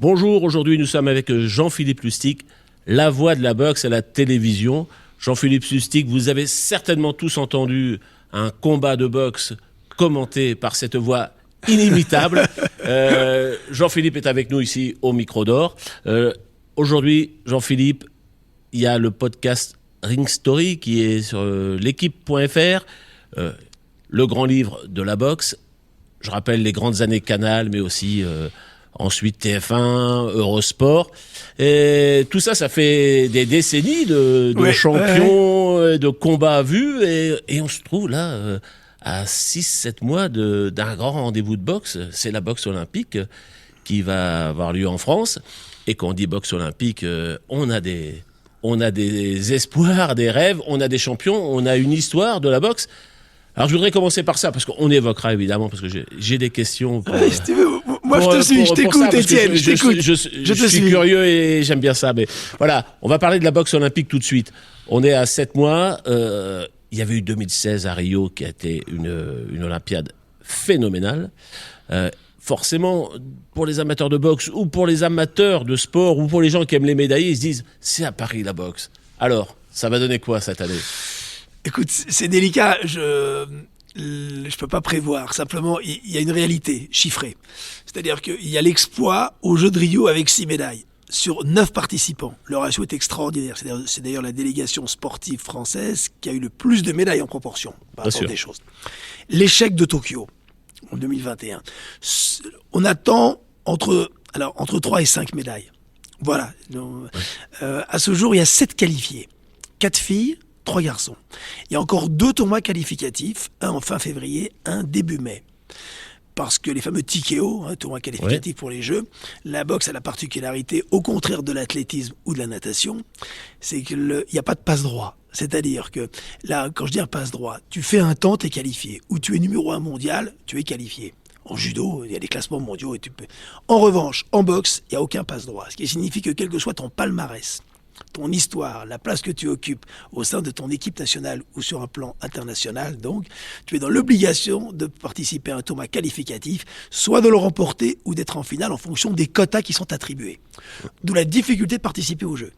Bonjour, aujourd'hui nous sommes avec Jean-Philippe Lustig, la voix de la boxe à la télévision. Jean-Philippe Lustig, vous avez certainement tous entendu un combat de boxe commenté par cette voix inimitable. Jean-Philippe est avec nous ici au micro d'or. Aujourd'hui, Jean-Philippe, il y a le podcast Ring Story qui est sur l'équipe.fr, le grand livre de la boxe. Je rappelle les grandes années Canal, mais aussi ensuite TF1, Eurosport. Et tout ça, ça fait des décennies de champions, de combats vus. Et on se trouve là à 6-7 mois d'un grand rendez-vous de boxe. C'est la boxe olympique qui va avoir lieu en France. Et quand on dit boxe olympique, on a des espoirs, des rêves, on a des champions, on a une histoire de la boxe. Alors je voudrais commencer par ça, parce qu'on évoquera évidemment, parce que j'ai des questions. Moi je te suis, je t'écoute Étienne, je t'écoute. Je suis curieux et j'aime bien ça. Mais voilà, on va parler de la boxe olympique tout de suite. On est à 7 mois. Il y avait eu 2016 à Rio qui a été une Olympiade phénoménale. Forcément, pour les amateurs de boxe ou pour les amateurs de sport ou pour les gens qui aiment les médaillés, ils se disent c'est à Paris la boxe. Alors, ça va donner quoi cette année ? Écoute, c'est délicat, je peux pas prévoir. Simplement, il y a une réalité chiffrée. C'est-à-dire qu'il y a l'exploit aux Jeux de Rio avec 6 médailles. Sur 9 participants, le ratio est extraordinaire. C'est d'ailleurs la délégation sportive française qui a eu le plus de médailles en proportion par rapport des choses. L'échec de Tokyo en 2021. On attend entre 3 et 5 médailles. Voilà. Donc, à ce jour, il y a 7 qualifiés. 4 filles, 3 garçons. Il y a encore 2 tournois qualificatifs, un en fin février, un début mai. Parce que les fameux TKO, tournois qualificatifs pour les Jeux, la boxe a la particularité, au contraire de l'athlétisme ou de la natation, c'est qu'il n'y a pas de passe-droit. C'est-à-dire que là, quand je dis un passe-droit, tu fais un temps, tu es qualifié. Ou tu es numéro 1 mondial, tu es qualifié. En judo, il y a des classements mondiaux et tu peux. En revanche, en boxe, il n'y a aucun passe-droit. Ce qui signifie que quel que soit ton palmarès, ton histoire, la place que tu occupes au sein de ton équipe nationale ou sur un plan international, donc, tu es dans l'obligation de participer à un tournoi qualificatif, soit de le remporter ou d'être en finale en fonction des quotas qui sont attribués. D'où la difficulté de participer au jeu.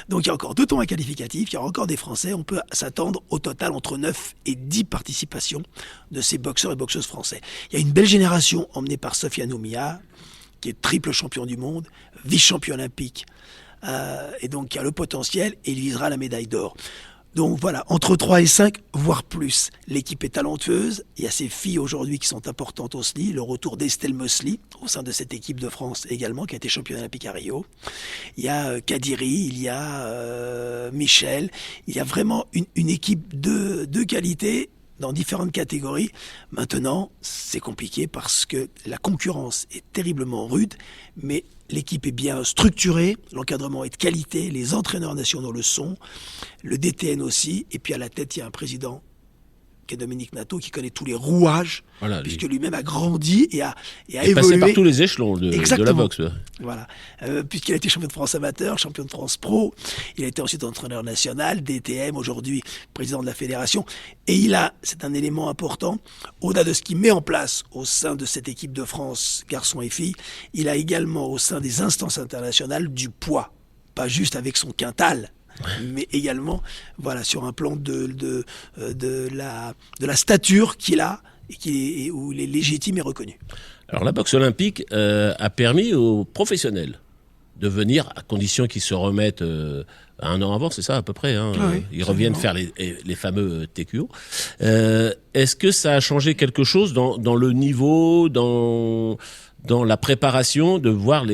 Donc il y a encore 2 tournois qualificatifs, il y a encore des Français, on peut s'attendre au total entre 9 et 10 participations de ces boxeurs et boxeuses français. Il y a une belle génération emmenée par Sofiane Oumia, qui est triple champion du monde, vice-champion olympique, et donc qui a le potentiel et il visera la médaille d'or. Donc voilà, entre 3 et 5, voire plus. L'équipe est talentueuse. Il y a ces filles aujourd'hui qui sont importantes au SLI. Le retour d'Estelle Mosley au sein de cette équipe de France également, qui a été championne olympique à Rio. Il y a Kadiri, il y a Michel. Il y a vraiment une équipe de qualité dans différentes catégories. Maintenant, c'est compliqué parce que la concurrence est terriblement rude, mais l'équipe est bien structurée, l'encadrement est de qualité, les entraîneurs nationaux le sont, le DTN aussi, et puis à la tête, il y a un président qui est Dominique Nato, qui connaît tous les rouages, puisque lui-même a grandi et a évolué. Passé par tous les échelons de la boxe. Voilà. Puisqu'il a été champion de France amateur, champion de France pro, il a été ensuite entraîneur national, DTM, aujourd'hui président de la fédération. Et c'est un élément important, au-delà de ce qu'il met en place au sein de cette équipe de France, garçons et filles, il a également au sein des instances internationales du poids. Pas juste avec son quintal, mais également sur un plan de la stature qu'il a et où il est légitime et reconnu. Alors la boxe olympique a permis aux professionnels de venir, à condition qu'ils se remettent un an avant, c'est ça à peu près, ils reviennent faire les fameux TQO. Est-ce que ça a changé quelque chose dans le niveau, dans la préparation, de voir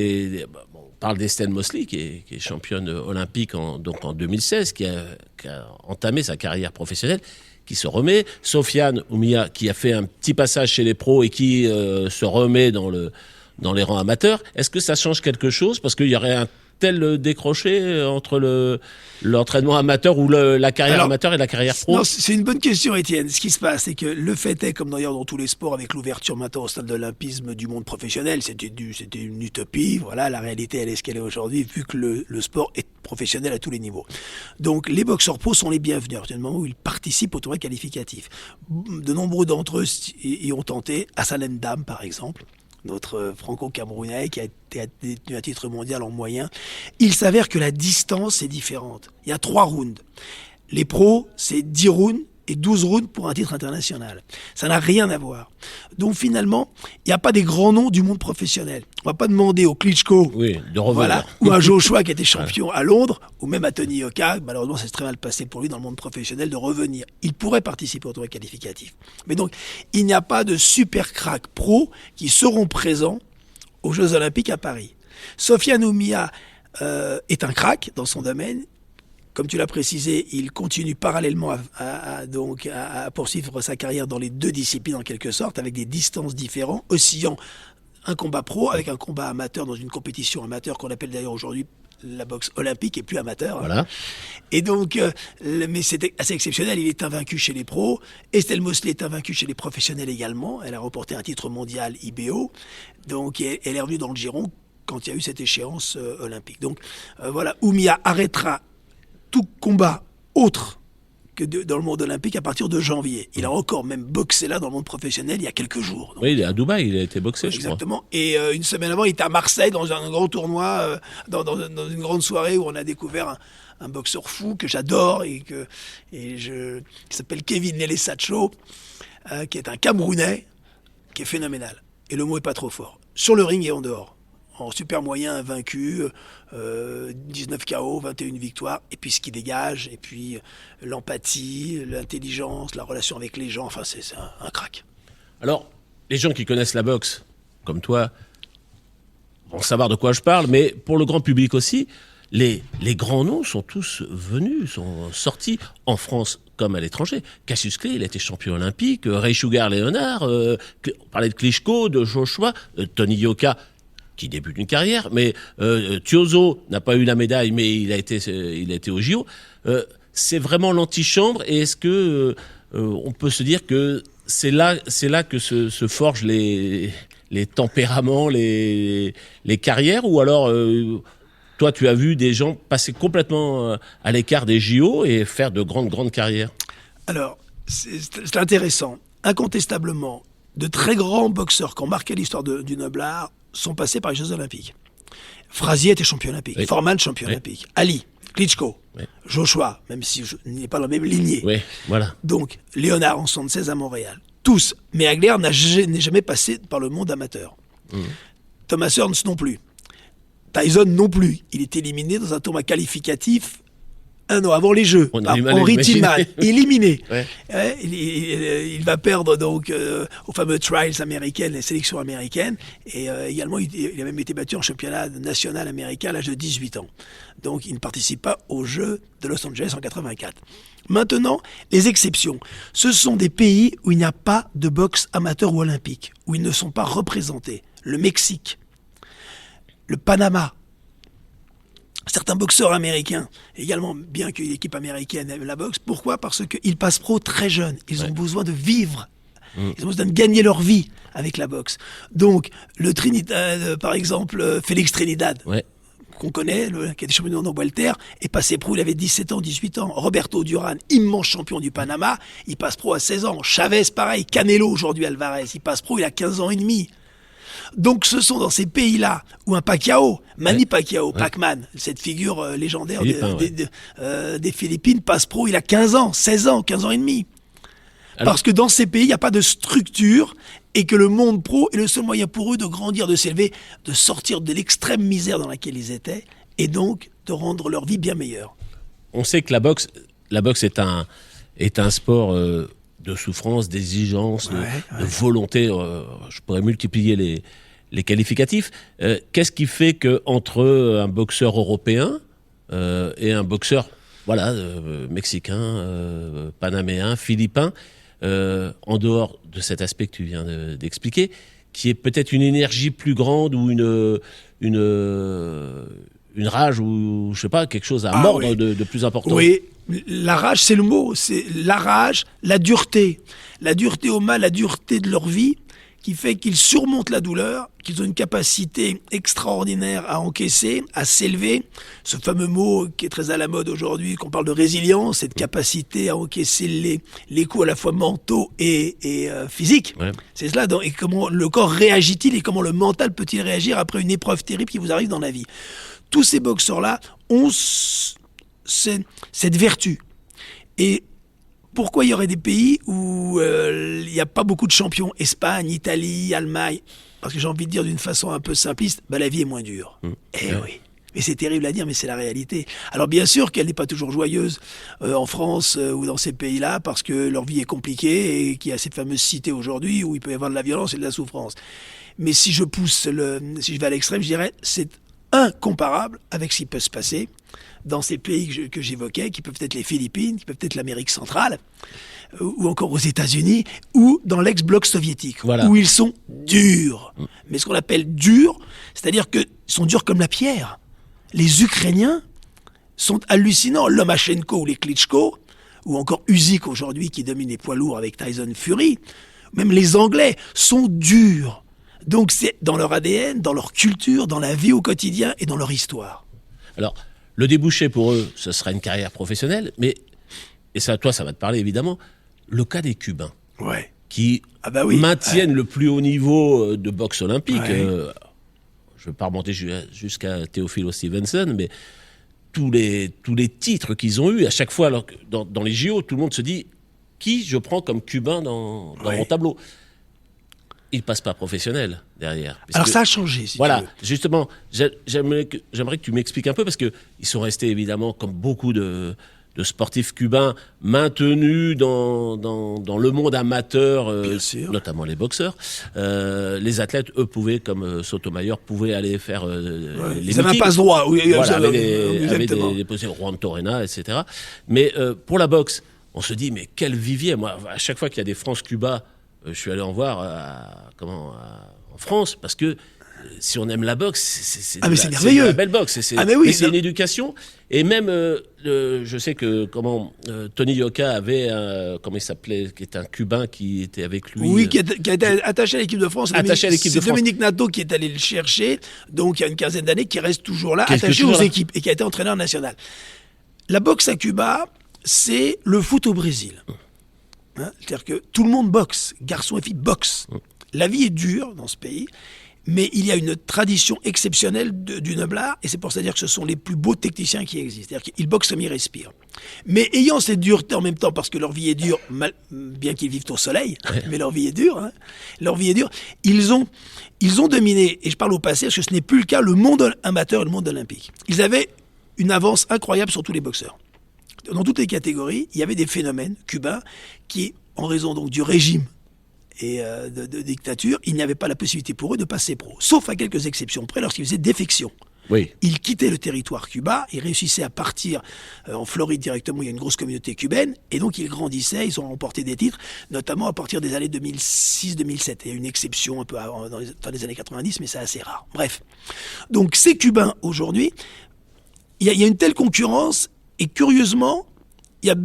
On parle d'Estelle Mosley, qui est championne olympique en 2016, qui a entamé sa carrière professionnelle, qui se remet. Sofiane Oumia, qui a fait un petit passage chez les pros et qui se remet dans les rangs amateurs. Est-ce que ça change quelque chose ? Parce qu'il y aurait un tel décroché entre l'entraînement amateur ou la carrière amateur et la carrière pro? Non, c'est une bonne question, Étienne. Ce qui se passe, c'est que le fait est, comme d'ailleurs dans tous les sports, avec l'ouverture maintenant au stade de l'olympisme du monde professionnel, c'était une utopie. Voilà, la réalité, elle est ce qu'elle est aujourd'hui, vu que le sport est professionnel à tous les niveaux. Donc, les boxeurs pros sont les bienvenus, à partir du moment où ils participent au tournoi qualificatif. De nombreux d'entre eux y ont tenté, Hassan Ndam, par exemple, notre franco-camerounais qui a détenu un titre mondial en moyen. Il s'avère que la distance est différente. Il y a 3 rounds. Les pros, c'est 10 rounds et 12 rounds pour un titre international. Ça n'a rien à voir. Donc finalement, il n'y a pas des grands noms du monde professionnel. On ne va pas demander au Klitschko de revenir. Voilà, ou à Joshua qui était champion à Londres, ou même à Tony Yoka, malheureusement ça s'est très mal passé pour lui dans le monde professionnel, de revenir. Il pourrait participer au tournoi qualificatif. Mais donc, il n'y a pas de super crack pro qui seront présents aux Jeux Olympiques à Paris. Sofiane Oumia est un crack dans son domaine. Comme tu l'as précisé, il continue parallèlement à poursuivre sa carrière dans les 2 disciplines en quelque sorte, avec des distances différentes, oscillant un combat pro avec un combat amateur dans une compétition amateur qu'on appelle d'ailleurs aujourd'hui la boxe olympique et plus amateur. Voilà. Et donc, mais c'était assez exceptionnel, il est invaincu chez les pros. Estelle Mosley est invaincue chez les professionnels également. Elle a remporté un titre mondial IBO. Donc, elle est revenue dans le giron quand il y a eu cette échéance olympique. Donc, voilà, Oumia arrêtera tout combat autre que dans le monde olympique à partir de janvier. Il a encore même boxé là dans le monde professionnel il y a quelques jours. Donc, oui, il est à Dubaï, il a été boxé, je crois. Exactement. Et une semaine avant, il était à Marseille dans un grand tournoi, dans une grande soirée où on a découvert un boxeur fou que j'adore qui s'appelle Kevin Nele Sacho, qui est un Camerounais, qui est phénoménal. Et le mot est pas trop fort. Sur le ring et en dehors. En super moyen, vaincu, 19 KO, 21 victoires, et puis ce qui dégage, et puis l'empathie, l'intelligence, la relation avec les gens, enfin c'est un crack. Alors, les gens qui connaissent la boxe, comme toi, vont savoir de quoi je parle, mais pour le grand public aussi, les grands noms sont tous venus, sont sortis en France comme à l'étranger. Cassius Clay, il a été champion olympique, Ray Sugar Leonard, on parlait de Klitschko, de Joshua, Tony Yoka, qui débute une carrière, mais Thiozo n'a pas eu la médaille, mais il a été au JO. C'est vraiment l'antichambre, et est-ce que on peut se dire que c'est là que se forgent les tempéraments, les carrières, ou alors toi tu as vu des gens passer complètement à l'écart des JO et faire de grandes carrières? Alors, c'est intéressant. Incontestablement, de très grands boxeurs qui ont marqué l'histoire du noble art sont passés par les Jeux Olympiques. Frazier était champion olympique, oui. Foreman champion olympique, Ali, Klitschko, oui. Joshua, même si il n'est pas dans la même lignée. Oui, voilà. Donc, Léonard en 76 à Montréal. Tous. Mais Hagler n'est jamais passé par le monde amateur. Thomas Hearns non plus. Tyson non plus. Il est éliminé dans un tournoi qualificatif un an avant les Jeux. Henry Tillman, éliminé. Ouais. Il va perdre donc aux fameux trials américaines, les sélections américaines. Et également, il a même été battu en championnat national américain à l'âge de 18 ans. Donc, il ne participe pas aux Jeux de Los Angeles en 84. Maintenant, les exceptions. Ce sont des pays où il n'y a pas de boxe amateur ou olympique, où ils ne sont pas représentés. Le Mexique, le Panama, certains boxeurs américains, également, bien que l'équipe américaine aime la boxe. Pourquoi ? Parce qu'ils passent pro très jeunes. Ils ont besoin de vivre. Ils ont besoin de gagner leur vie avec la boxe. Donc, le Trinidad, par exemple, Félix Trinidad, qu'on connaît, qui a été champion du monde en welter, est passé pro, il avait 17 ans, 18 ans. Roberto Duran, immense champion du Panama, il passe pro à 16 ans. Chavez, pareil. Canelo, aujourd'hui, Alvarez, il passe pro, il a 15 ans et demi. Donc ce sont dans ces pays-là où un Pacquiao, Manny Pacquiao, Pac-Man, cette figure légendaire des Philippines, passe pro, il a 15 ans, 16 ans, 15 ans et demi. Alors, parce que dans ces pays, il n'y a pas de structure et que le monde pro est le seul moyen pour eux de grandir, de s'élever, de sortir de l'extrême misère dans laquelle ils étaient et donc de rendre leur vie bien meilleure. On sait que la boxe est un sport de souffrance, d'exigence, de volonté. Je pourrais multiplier les qualificatifs. Qu'est-ce qui fait qu'entre un boxeur européen et un boxeur mexicain, panaméen, philippin, en dehors de cet aspect que tu viens d'expliquer, qui est peut-être une énergie plus grande ou une rage ou je sais pas, quelque chose à mordre de plus important? Oui. La rage, c'est le mot. C'est la rage, la dureté. La dureté au mal, la dureté de leur vie qui fait qu'ils surmontent la douleur, qu'ils ont une capacité extraordinaire à encaisser, à s'élever. Ce fameux mot qui est très à la mode aujourd'hui, qu'on parle de résilience, cette capacité à encaisser les coups à la fois mentaux et physiques. Ouais. C'est cela. Et comment le corps réagit-il et comment le mental peut-il réagir après une épreuve terrible qui vous arrive dans la vie. Tous ces boxeurs-là ont cette vertu. Et pourquoi il y aurait des pays où il n'y a pas beaucoup de champions? Espagne, Italie, Allemagne. Parce que j'ai envie de dire d'une façon un peu simpliste, la vie est moins dure. Oui. Mais c'est terrible à dire, mais c'est la réalité. Alors bien sûr qu'elle n'est pas toujours joyeuse en France ou dans ces pays-là, parce que leur vie est compliquée et qu'il y a cette fameuse cité aujourd'hui où il peut y avoir de la violence et de la souffrance. Mais si je si je vais à l'extrême, je dirais c'est incomparable avec ce qui peut se passer dans ces pays que j'évoquais, qui peuvent être les Philippines, qui peuvent être l'Amérique centrale, ou encore aux États-Unis, ou dans l'ex-bloc soviétique, où ils sont durs. Mais ce qu'on appelle durs, c'est-à-dire qu'ils sont durs comme la pierre. Les Ukrainiens sont hallucinants. Lomachenko ou les Klitschko, ou encore Usyk aujourd'hui qui domine les poids lourds avec Tyson Fury, même les Anglais sont durs. Donc c'est dans leur ADN, dans leur culture, dans la vie au quotidien et dans leur histoire. Alors, le débouché pour eux, ce sera une carrière professionnelle, mais, et ça, toi, ça va te parler évidemment, le cas des Cubains, qui maintiennent le plus haut niveau de boxe olympique. Je ne vais pas remonter jusqu'à Teofilo Stevenson, mais tous les titres qu'ils ont eus, à chaque fois dans les JO, tout le monde se dit qui je prends comme Cubain dans mon tableau. Ils ne passent pas professionnel derrière. Alors ça a changé, si tu veux. Justement, j'aimerais que tu m'expliques un peu, parce qu'ils sont restés évidemment, comme beaucoup de sportifs cubains, maintenus dans le monde amateur, notamment les boxeurs. Les athlètes, eux, pouvaient, comme Sotomayor, pouvaient aller faire les ils avaient un passe-droit. Avaient des positions, Juan Torrena, etc. Mais pour la boxe, on se dit, mais quel vivier. Moi, à chaque fois qu'il y a des France-Cuba, je suis allé en voir en France, parce que si on aime la boxe, c'est merveilleux. C'est la belle boxe. C'est une éducation. Et même, je sais que Tony Yoka avait comment il s'appelait, qui est un Cubain qui était avec lui. Oui, qui a été attaché à l'équipe de France. C'est Dominique Nato qui est allé le chercher, donc il y a une quinzaine d'années, qui reste toujours là, attaché aux équipes, et qui a été entraîneur national. La boxe à Cuba, c'est le foot au Brésil. C'est-à-dire que tout le monde boxe, garçons et filles boxent. La vie est dure dans ce pays, mais il y a une tradition exceptionnelle du noble art, et c'est pour ça dire que ce sont les plus beaux techniciens qui existent. C'est-à-dire qu'ils boxent comme ils respirent. Mais ayant cette dureté en même temps, parce que leur vie est dure, bien qu'ils vivent au soleil, mais leur vie est dure, leur vie est dure, ils ont dominé, et je parle au passé, parce que ce n'est plus le cas, le monde amateur et le monde olympique. Ils avaient une avance incroyable sur tous les boxeurs. Dans toutes les catégories, il y avait des phénomènes cubains qui, en raison donc du régime et de dictature, il n'y avait pas la possibilité pour eux de passer pro. Sauf à quelques exceptions près, lorsqu'ils faisaient défection. Ils quittaient le territoire cubain, ils réussissaient à partir en Floride directement, il y a une grosse communauté cubaine, et donc ils grandissaient, ils ont remporté des titres, notamment à partir des années 2006-2007. Il y a une exception un peu dans les années 90, mais c'est assez rare. Bref. Donc ces Cubains, aujourd'hui, il y a une telle concurrence. Et curieusement, il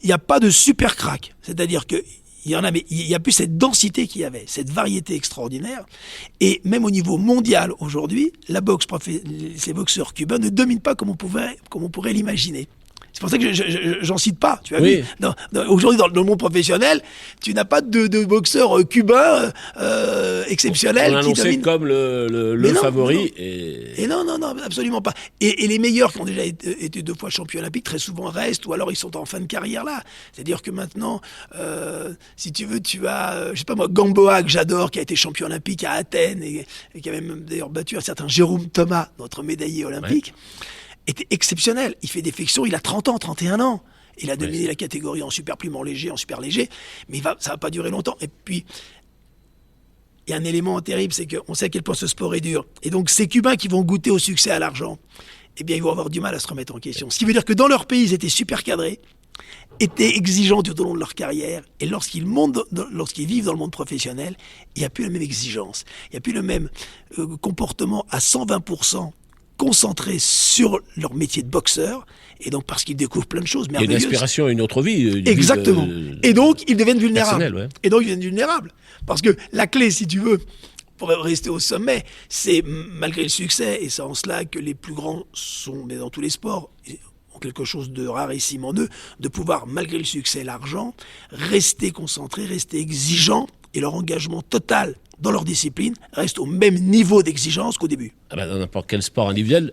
n'y a pas de super crack. C'est-à-dire qu'il y en a, mais il n'y a plus cette densité qu'il y avait, cette variété extraordinaire. Et même au niveau mondial aujourd'hui, la boxe, ces boxeurs cubains ne dominent pas comme on pourrait l'imaginer. C'est pour ça que j'en cite pas. Tu vois, aujourd'hui, dans le monde professionnel, tu n'as pas de boxeur cubain exceptionnel. On qui domine comme le favori. Et non, absolument pas. Et les meilleurs qui ont déjà été 2 fois champions olympiques, très souvent restent, ou alors ils sont en fin de carrière là. C'est-à-dire que maintenant, si tu veux, tu as, je sais pas moi, Gamboa, que j'adore, qui a été champion olympique à Athènes, et qui a même d'ailleurs battu un certain Jérôme Thomas, notre médaillé olympique. Était exceptionnel. Il fait défection, il a 30 ans, 31 ans. Il a dominé la catégorie en super plume, en léger, en super léger, mais ça va pas durer longtemps. Et puis, il y a un élément terrible, c'est qu'on sait à quel point ce sport est dur. Et donc, ces Cubains qui vont goûter au succès, à l'argent, eh bien, ils vont avoir du mal à se remettre en question. Ce qui veut dire que dans leur pays, ils étaient super cadrés, étaient exigeants tout au long de leur carrière, et lorsqu'ils vivent dans le monde professionnel, il n'y a plus la même exigence. Il n'y a plus le même comportement à 120% concentrés sur leur métier de boxeur, et donc parce qu'ils découvrent plein de choses Il y a merveilleuses. une aspiration à une autre vie. Exactement. Et donc, ils deviennent vulnérables. personnelle, ouais. Et donc, ils deviennent vulnérables. Parce que la clé, si tu veux, pour rester au sommet, c'est malgré le succès, et c'est en cela que les plus grands sont, mais dans tous les sports, ont quelque chose de rarissime en eux, de pouvoir, malgré le succès et l'argent, rester concentrés, rester exigeants, et leur engagement total dans leur discipline reste au même niveau d'exigence qu'au début. Ah ben, dans n'importe quel sport individuel,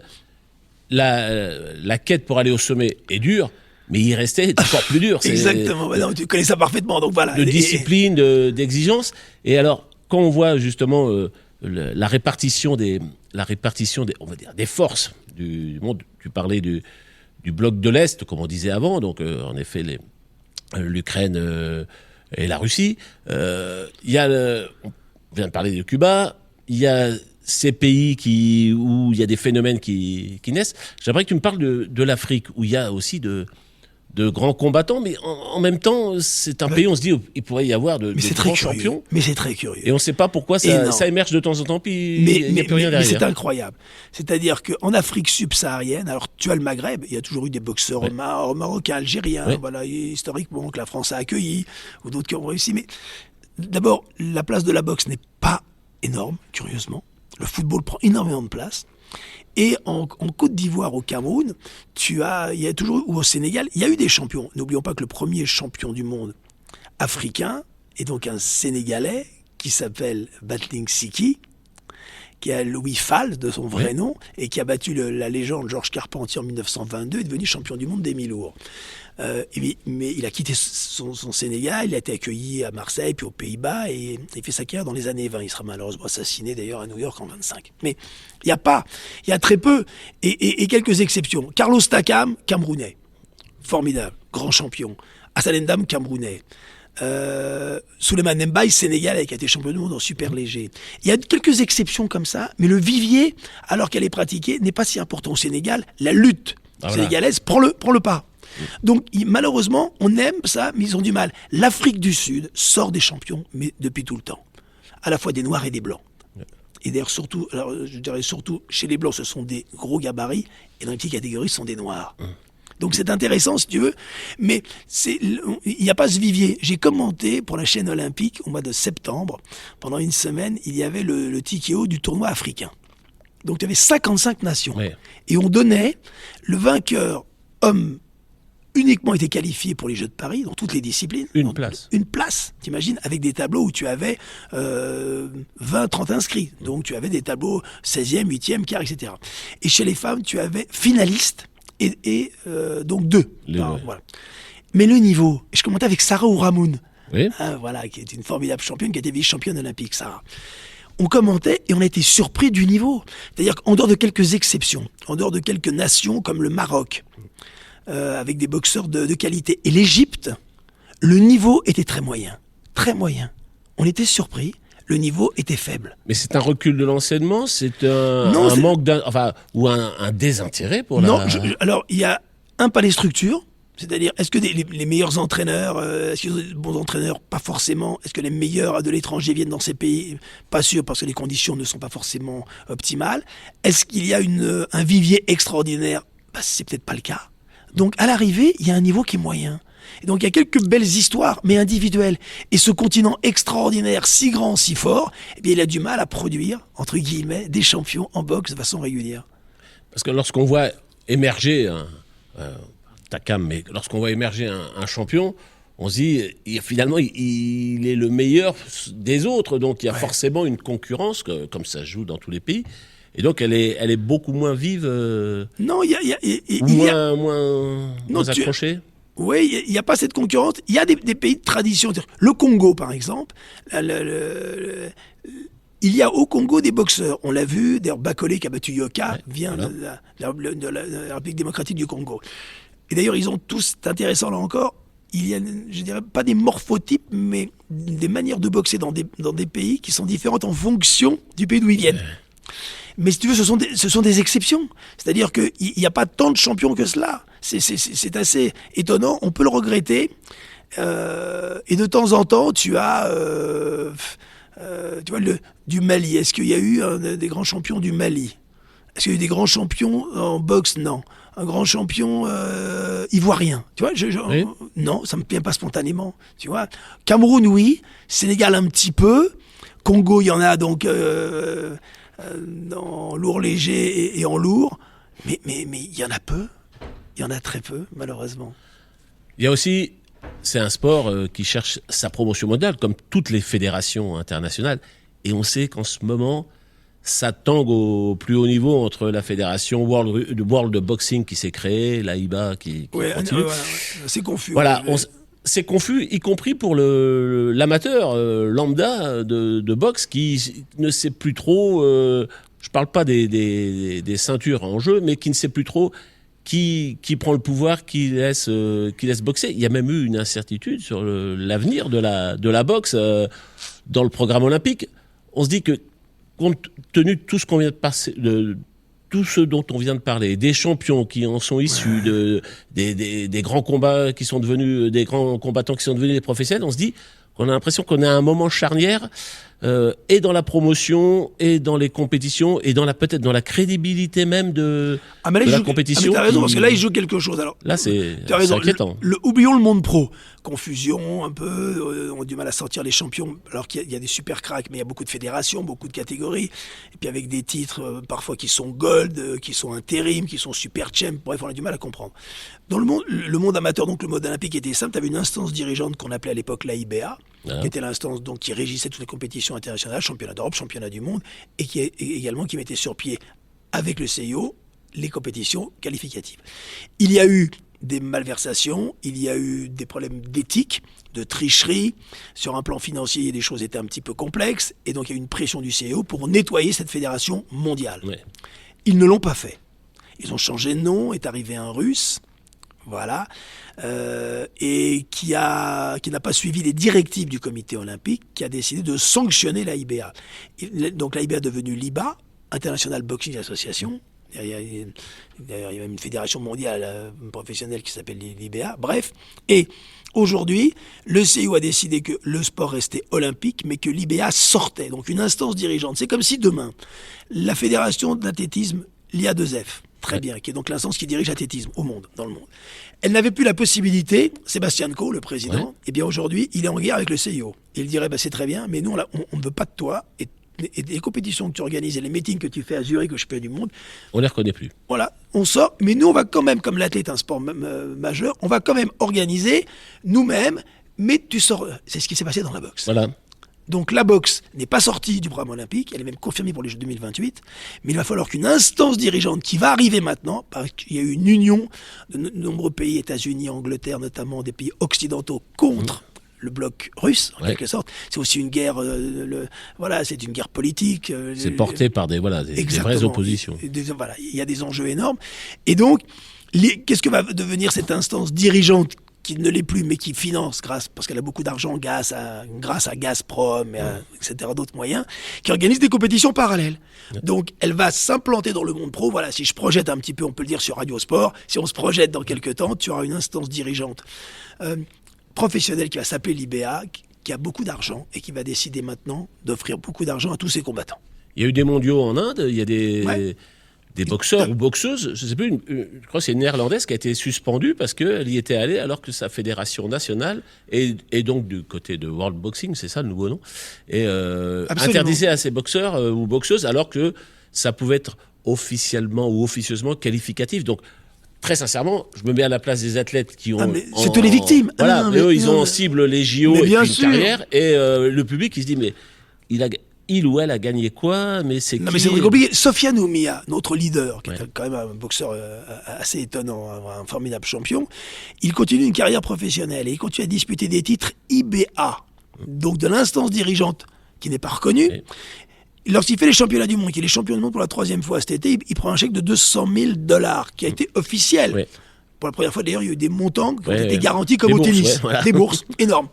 la quête pour aller au sommet est dure, mais y rester est encore plus dur. C'est Exactement. Non, tu connais ça parfaitement, donc voilà. de discipline, d'exigence. Et alors, quand on voit justement la répartition des, on va dire, des forces du monde, tu parlais du bloc de l'Est, comme on disait avant, donc en effet l'Ukraine et la Russie. Il y a, on vient de parler de Cuba, il y a ces pays où il y a des phénomènes qui naissent. J'aimerais que tu me parles de l'Afrique, où il y a aussi de grands combattants, mais en même temps, c'est un pays où on se dit il pourrait y avoir de grands champions. Mais c'est très curieux. Et on ne sait pas pourquoi ça émerge de temps en temps, puis il n'y a plus rien derrière. Mais c'est incroyable. C'est-à-dire qu'en Afrique subsaharienne, alors tu as le Maghreb, il y a toujours eu des boxeurs marocains, algériens, voilà, historiquement, que la France a accueillis, ou d'autres qui ont réussi. Mais d'abord, la place de la boxe n'est pas énorme, curieusement. Le football prend énormément de place. Et en Côte d'Ivoire, au Cameroun, il y a toujours, ou au Sénégal, il y a eu des champions. N'oublions pas que le premier champion du monde africain est donc un Sénégalais qui s'appelle Battling Siki, qui a Louis Fall de son vrai nom, et qui a battu la légende Georges Carpentier en 1922, est devenu champion du monde des mi-lourds. Mais il a quitté son Sénégal, il a été accueilli à Marseille, puis aux Pays-Bas, et il fait sa carrière dans les années 20. Il sera malheureusement assassiné d'ailleurs à New York en 25. Mais il y a très peu, et quelques exceptions. Carlos Takam, Camerounais, formidable, grand champion. Hassan Ndam, Camerounais. Souleymane Mbaye, Sénégalais, qui a été champion du monde en super léger. Il y a quelques exceptions comme ça, mais le vivier, alors qu'elle est pratiquée, n'est pas si important au Sénégal. La lutte sénégalaise prend le pas. Donc malheureusement, on aime ça, mais ils ont du mal. L'Afrique du Sud sort des champions, mais depuis tout le temps. À la fois des Noirs et des Blancs. Et d'ailleurs, surtout chez les Blancs, ce sont des gros gabarits, et dans les petites catégories, ce sont des Noirs. Donc c'est intéressant, si tu veux, mais il n'y a pas ce vivier. J'ai commenté pour la chaîne olympique au mois de septembre, pendant une semaine, il y avait le TKO du tournoi africain. Donc il y avait 55 nations. Ouais. Et on donnait le vainqueur homme uniquement était qualifié pour les Jeux de Paris, dans toutes les disciplines. Une place, t'imagines, avec des tableaux où tu avais 20-30 inscrits. Donc tu avais des tableaux 16e, 8e, quart, etc. Et chez les femmes, tu avais finalistes et donc 2. Voilà. Mais le niveau, je commentais avec Sarah Ouramoun, qui est une formidable championne, qui a été vice-championne olympique, Sarah. On commentait et on a été surpris du niveau. C'est-à-dire qu'en dehors de quelques exceptions, en dehors de quelques nations comme le Maroc, avec des boxeurs de qualité, et l'Égypte, le niveau était très moyen. Très moyen. On était surpris, le niveau était faible. Mais c'est un recul de l'enseignement, c'est un manque ou un désintérêt pour la... Non, alors il y a pas les structures, c'est-à-dire est-ce que les meilleurs entraîneurs, est-ce qu'ils ont des bons entraîneurs? Pas forcément. Est-ce que les meilleurs de l'étranger viennent dans ces pays? Pas sûr, parce que les conditions ne sont pas forcément optimales. Est-ce qu'il y a un vivier extraordinaire? C'est peut-être pas le cas. Donc à l'arrivée, il y a un niveau qui est moyen. Et donc il y a quelques belles histoires, mais individuelles. Et ce continent extraordinaire, si grand, si fort, eh bien il a du mal à produire, entre guillemets, des champions en boxe de façon régulière. Parce que lorsqu'on voit émerger Takam, mais lorsqu'on voit émerger un champion, on se dit, finalement, il est le meilleur des autres. Donc il y a forcément une concurrence, comme ça se joue dans tous les pays. Et donc, elle est beaucoup moins vive. Non, moins accrochée. Oui, il n'y a pas cette concurrence. Il y a des pays de tradition. Le Congo, par exemple. Il y a au Congo des boxeurs. On l'a vu. D'ailleurs, Bakole qui a battu Yoka vient de la République démocratique du Congo. Et d'ailleurs, ils ont tous, c'est intéressant là encore, il y a, je dirais, pas des morphotypes, mais des manières de boxer dans des pays qui sont différentes en fonction du pays d'où ils viennent. Mais si tu veux, ce sont des exceptions. C'est-à-dire qu'il n'y a pas tant de champions que cela. C'est assez étonnant. On peut le regretter. Et de temps en temps, tu as du Mali. Est-ce qu'il y a eu des grands champions du Mali? Est-ce qu'il y a eu des grands champions en boxe? Non. Un grand champion ivoirien, tu vois, Oui. non, ça me vient pas spontanément, tu vois. Cameroun, oui. Sénégal, un petit peu. Congo, il y en a donc en lourd léger et en lourd. Mais il y en a peu. Il y en a très peu, malheureusement. Il y a aussi, c'est un sport qui cherche sa promotion mondiale, comme toutes les fédérations internationales. Et on sait qu'en ce moment, ça tangue au plus haut niveau entre la fédération World Boxing qui s'est créée, l'AIBA qui continue. Ouais, c'est confus. Voilà, c'est confus, y compris pour l'amateur lambda de boxe qui ne sait plus trop, je parle pas des ceintures en jeu, mais qui ne sait plus trop qui prend le pouvoir, qui laisse boxer. Il y a même eu une incertitude sur l'avenir de la boxe dans le programme olympique. On se dit que, compte tenu de tout ce qu'on vient de passer, de tout ce dont on vient de parler, des champions qui en sont issus, des grands combats qui sont devenus, des grands combattants qui sont devenus des professionnels, on se dit qu'on a l'impression qu'on est à un moment charnière, et dans la promotion, et dans les compétitions, et peut-être dans la crédibilité même de la compétition. T'as raison, parce que là, il joue quelque chose. Alors, là, c'est inquiétant. Oublions le monde pro. Confusion, un peu, on a du mal à sortir les champions, alors qu'il y a des super cracks, mais il y a beaucoup de fédérations, beaucoup de catégories, et puis avec des titres parfois qui sont gold, qui sont intérim, qui sont super champ, bref, on a du mal à comprendre. Dans le monde amateur, donc le mode olympique était simple, tu avais une instance dirigeante qu'on appelait à l'époque l'AIBA, qui était l'instance donc qui régissait toutes les compétitions internationales, championnat d'Europe, championnat du monde, et également qui mettait sur pied, avec le CIO, les compétitions qualificatives. Il y a eu des malversations, il y a eu des problèmes d'éthique, de tricherie. Sur un plan financier, les choses étaient un petit peu complexes, et donc il y a eu une pression du CIO pour nettoyer cette fédération mondiale. Ouais. Ils ne l'ont pas fait. Ils ont changé de nom, est arrivé un Russe, voilà, et qui n'a pas suivi les directives du comité olympique, qui a décidé de sanctionner l'AIBA. Donc l'AIBA est devenue l'IBA, International Boxing Association. Il y a même une fédération mondiale professionnelle qui s'appelle l'IBA. Bref, et aujourd'hui, le CIO a décidé que le sport restait olympique, mais que l'IBA sortait. Donc une instance dirigeante. C'est comme si demain, la fédération d'athlétisme, l'IA2F, très bien, qui est donc l'instance qui dirige l'athlétisme dans le monde. Elle n'avait plus la possibilité, Sébastien Coe, le président, et bien aujourd'hui, il est en guerre avec le CIO. Il dirait, c'est très bien, mais nous, on ne veut pas de toi, et les compétitions que tu organises et les meetings que tu fais à Zurich, au championnat du monde, on les reconnaît plus. Voilà, on sort, mais nous, on va quand même, comme l'athlète est un sport majeur, on va quand même organiser nous-mêmes, mais tu sors. C'est ce qui s'est passé dans la boxe. Voilà. Donc la boxe n'est pas sortie du programme olympique, elle est même confirmée pour les Jeux 2028, mais il va falloir qu'une instance dirigeante qui va arriver maintenant, parce qu'il y a eu une union de nombreux pays, États-Unis, Angleterre notamment, des pays occidentaux contre le bloc russe, en quelque sorte. C'est aussi une guerre, c'est une guerre politique. C'est porté par des vraies oppositions. Il y a des enjeux énormes. Et donc, qu'est-ce que va devenir cette instance dirigeante qui ne l'est plus, mais qui finance, parce qu'elle a beaucoup d'argent grâce à Gazprom, etc., d'autres moyens, qui organise des compétitions parallèles. Donc, elle va s'implanter dans le monde pro. Voilà, si je projette un petit peu, on peut le dire sur Radio Sport, si on se projette dans quelques temps, tu auras une instance dirigeante professionnelle qui va s'appeler l'IBA, qui a beaucoup d'argent et qui va décider maintenant d'offrir beaucoup d'argent à tous ses combattants. Il y a eu des mondiaux en Inde, il y a des boxeurs ou boxeuses, je ne sais plus, je crois que c'est une néerlandaise qui a été suspendue parce qu'elle y était allée alors que sa fédération nationale, et donc du côté de World Boxing, c'est ça le nouveau nom, et interdisait à ces boxeurs ou boxeuses alors que ça pouvait être officiellement ou officieusement qualificatif. Donc, très sincèrement, je me mets à la place des athlètes qui ont... c'est tous les victimes. Voilà, eux, ils ont en cible les JO et puis une carrière, et le public, il se dit, mais il ou elle a gagné quoi, mais c'est qui? Non, mais c'est très compliqué. Sofiane Oumia, notre leader, qui est quand même un boxeur assez étonnant, un formidable champion, il continue une carrière professionnelle et il continue à disputer des titres IBA, donc de l'instance dirigeante qui n'est pas reconnue. Oui. Lorsqu'il fait les championnats du monde, qu'il est champion du monde pour la 3e fois cet été, il prend un chèque de $200,000 qui a été officiel. Oui. Pour la première fois, d'ailleurs, il y a eu des montants qui ont été garantis comme au tennis. Des bourses énormes.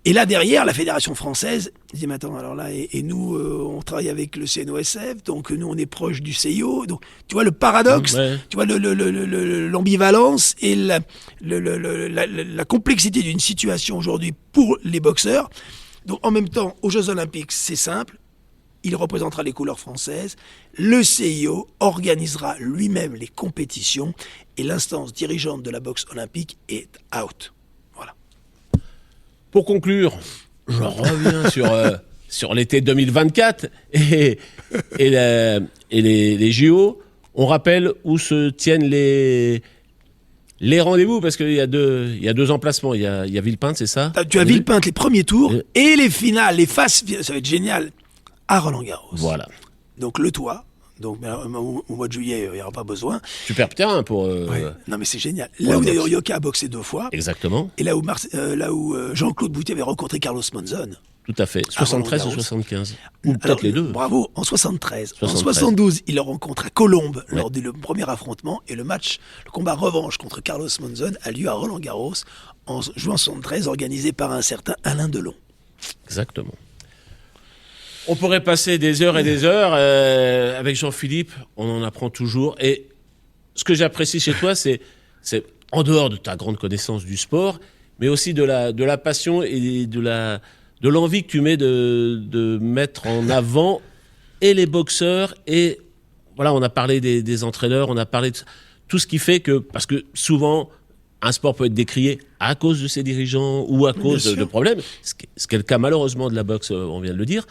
Et là, derrière, la Fédération française dit, mais attends, alors là, et nous, on travaille avec le CNOSF, donc nous, on est proche du CIO. Donc, tu vois le paradoxe, tu vois l'ambivalence et la complexité d'une situation aujourd'hui pour les boxeurs. Donc, en même temps, aux Jeux Olympiques, c'est simple. il représentera les couleurs françaises. Le CIO organisera lui-même les compétitions et l'instance dirigeante de la boxe olympique est out. Voilà. Pour conclure, je reviens sur l'été 2024 et les JO. On rappelle où se tiennent les rendez-vous, parce qu'il y a deux emplacements. Il y a Villepinte, c'est ça? Tu as Villepinte, les premiers tours, et les finales, les phases, ça va être génial, à Roland-Garros. Voilà. Donc le toit, donc au mois de juillet, il n'y aura pas besoin. Super terrain pour... Ouais. Non mais c'est génial. Là où d'ailleurs Yoka a boxé 2 fois. Exactement. Et là où Jean-Claude Boutier avait rencontré Carlos Monzon. Tout à fait. 73 ou 75. Ou peut-être les deux. Bravo, en 73. En 72, il le rencontre à Colombes lors du premier affrontement. Et le combat revanche contre Carlos Monzon a lieu à Roland-Garros en juin 73, organisé par un certain Alain Delon. Exactement. On pourrait passer des heures et des heures avec Jean-Philippe. On en apprend toujours. Et ce que j'apprécie chez toi, c'est en dehors de ta grande connaissance du sport, mais aussi de la passion et de l'envie que tu mets de mettre en avant et les boxeurs, et voilà, on a parlé des entraîneurs, on a parlé de tout ce qui fait que, parce que souvent un sport peut être décrié à cause de ses dirigeants ou à cause de problèmes, ce qui est le cas malheureusement de la boxe, on vient de le dire,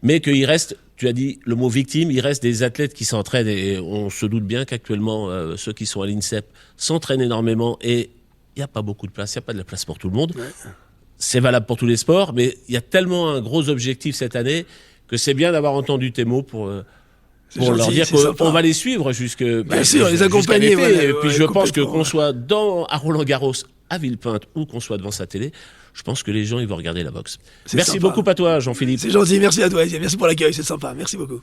mais qu'il reste, tu as dit le mot victime, il reste des athlètes qui s'entraînent, et on se doute bien qu'actuellement ceux qui sont à l'INSEP s'entraînent énormément, et il n'y a pas beaucoup de place, il n'y a pas de la place pour tout le monde. Ouais. C'est valable pour tous les sports, mais il y a tellement un gros objectif cette année que c'est bien d'avoir entendu tes mots pour leur dire qu'on va les suivre jusque... Bien sûr, les accompagner. Et puis je pense que qu'on soit à Roland-Garros, à Villepinte, ou qu'on soit devant sa télé, je pense que les gens ils vont regarder la boxe. Merci beaucoup à toi, Jean-Philippe. C'est gentil, merci à toi. Merci pour l'accueil, c'est sympa. Merci beaucoup.